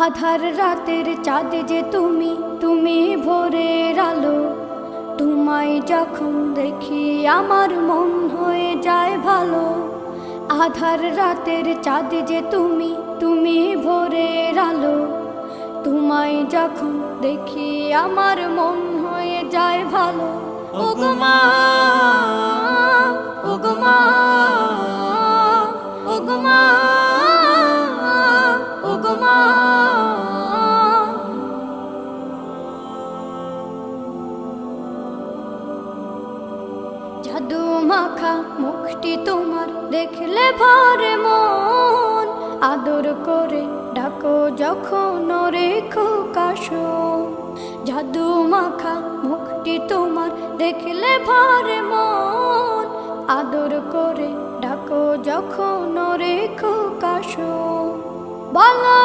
আধার রাতের চাঁদ যে তুমি, তুমি ভোরের আলো। তোমায় যখন দেখি আমার মন হয়ে যায় ভালো। আধার রাতের চাঁদ যে তুমি, তুমি ভোরের আলো। তোমায় যখন দেখি আমার মন হয়ে যায় ভালো। ওগো মা, ওগো মা, ওগো মা, ওগো মা। জাদু মাখা মুখটি তোমার দেখলে ভরে মন। আদর করে ডাকো যখন রেখো কাশো। জাদু মাখা মুখটি তোমার দেখলে ভরে মন। আদর করে ডাকো যখন রেখো কাশো। বলো